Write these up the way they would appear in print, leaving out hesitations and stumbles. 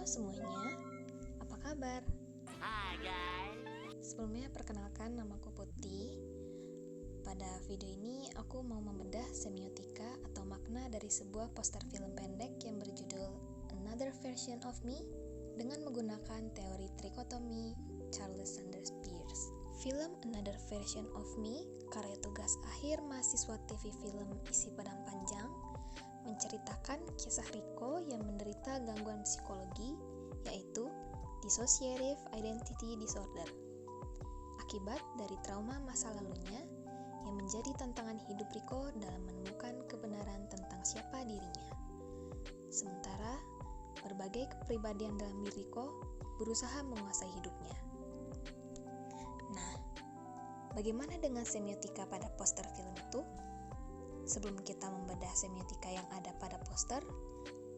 semuanya, apa kabar? Hi guys. Sebelumnya perkenalkan, namaku Putih. Pada video ini aku mau membedah semiotika atau makna dari sebuah poster film pendek yang berjudul Another Version of Me dengan menggunakan teori trikotomi Charles Sanders Peirce. Film Another Version of Me, karya tugas akhir mahasiswa TV film isi padang panjang, menceritakan kisah Rico yang menderita gangguan psikologi, yaitu Dissociative Identity Disorder, akibat dari trauma masa lalunya yang menjadi tantangan hidup Rico dalam menemukan kebenaran tentang siapa dirinya. Sementara, berbagai kepribadian dalam diri Rico berusaha menguasai hidupnya. Nah, bagaimana dengan semiotika pada poster film itu? Sebelum kita membedah semiotika yang ada pada poster,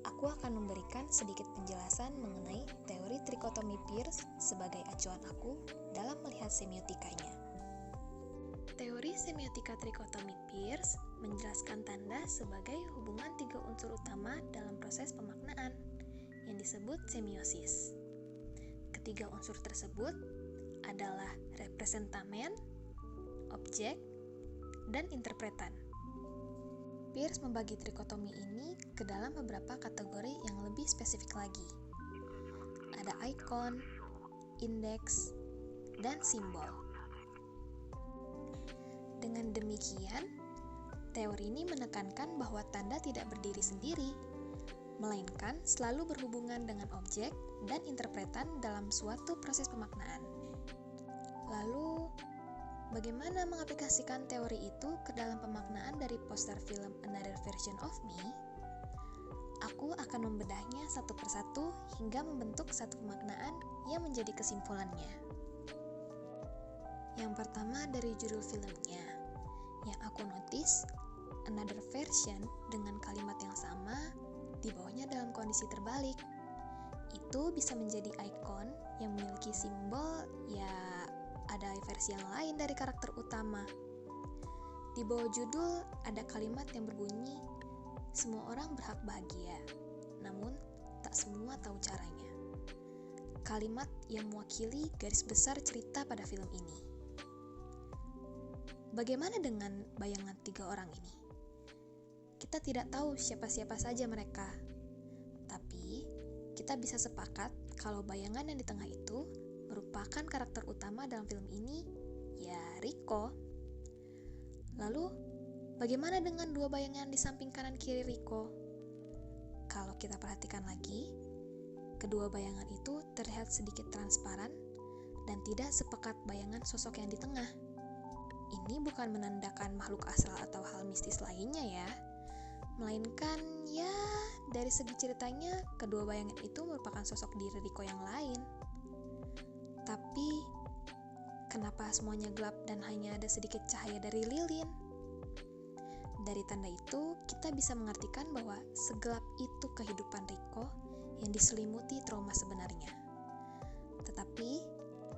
aku akan memberikan sedikit penjelasan mengenai teori trikotomi Peirce sebagai acuan aku dalam melihat semiotikanya. Teori semiotika trikotomi Peirce menjelaskan tanda sebagai hubungan tiga unsur utama dalam proses pemaknaan yang disebut semiosis. Ketiga unsur tersebut adalah representamen, objek, dan interpretan. Peirce membagi trikotomi ini ke dalam beberapa kategori yang lebih spesifik lagi. Ada ikon, indeks, dan simbol. Dengan demikian, teori ini menekankan bahwa tanda tidak berdiri sendiri, melainkan selalu berhubungan dengan objek dan interpretan dalam suatu proses pemaknaan. Lalu, bagaimana mengaplikasikan teori itu ke dalam pemaknaan dari poster film Another Version of Me? Aku akan membedahnya satu persatu hingga membentuk satu pemaknaan yang menjadi kesimpulannya. Yang pertama dari judul filmnya, yang aku notice, Another Version dengan kalimat yang sama, di bawahnya dalam kondisi terbalik. Itu bisa menjadi ikon yang memiliki simbol, ada versi yang lain dari karakter utama. Di bawah judul ada kalimat yang berbunyi, semua orang berhak bahagia, namun tak semua tahu caranya. Kalimat yang mewakili garis besar cerita pada film ini. Bagaimana dengan bayangan tiga orang ini? Kita tidak tahu siapa-siapa saja mereka, tapi kita bisa sepakat kalau bayangan yang di tengah itu merupakan karakter utama dalam film ini, ya Rico. Lalu, bagaimana dengan dua bayangan di samping kanan kiri Rico? Kalau kita perhatikan lagi, kedua bayangan itu terlihat sedikit transparan dan tidak sepekat bayangan sosok yang di tengah. Ini bukan menandakan makhluk asal atau hal mistis lainnya ya, melainkan dari segi ceritanya, kedua bayangan itu merupakan sosok diri Rico yang lain. Tapi, kenapa semuanya gelap dan hanya ada sedikit cahaya dari lilin? Dari tanda itu, kita bisa mengartikan bahwa segelap itu kehidupan Rico yang diselimuti trauma sebenarnya. Tetapi,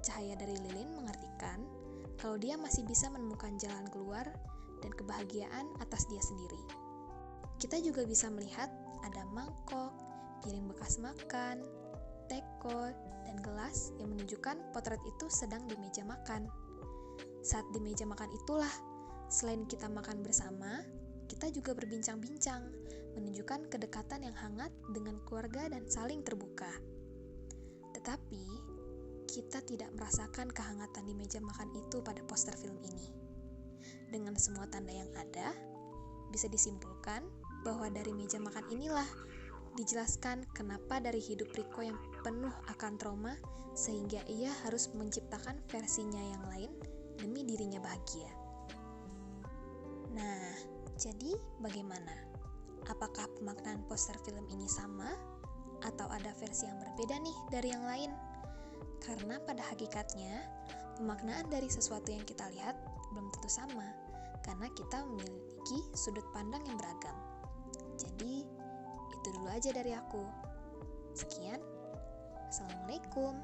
cahaya dari lilin mengartikan kalau dia masih bisa menemukan jalan keluar dan kebahagiaan atas dia sendiri. Kita juga bisa melihat ada mangkok, piring bekas makan, teko, dan gelas yang menunjukkan potret itu sedang di meja makan. Saat di meja makan itulah, selain kita makan bersama, kita juga berbincang-bincang, menunjukkan kedekatan yang hangat dengan keluarga dan saling terbuka. Tetapi, kita tidak merasakan kehangatan di meja makan itu pada poster film ini. Dengan semua tanda yang ada, bisa disimpulkan bahwa dari meja makan inilah dijelaskan kenapa dari hidup Rico yang penuh akan trauma sehingga ia harus menciptakan versinya yang lain demi dirinya bahagia. Nah, jadi bagaimana? Apakah pemaknaan poster film ini sama? Atau ada versi yang berbeda nih dari yang lain? Karena pada hakikatnya, pemaknaan dari sesuatu yang kita lihat belum tentu sama, karena kita memiliki sudut pandang yang beragam. Jadi, itu dulu aja dari aku. Sekian, Assalamualaikum.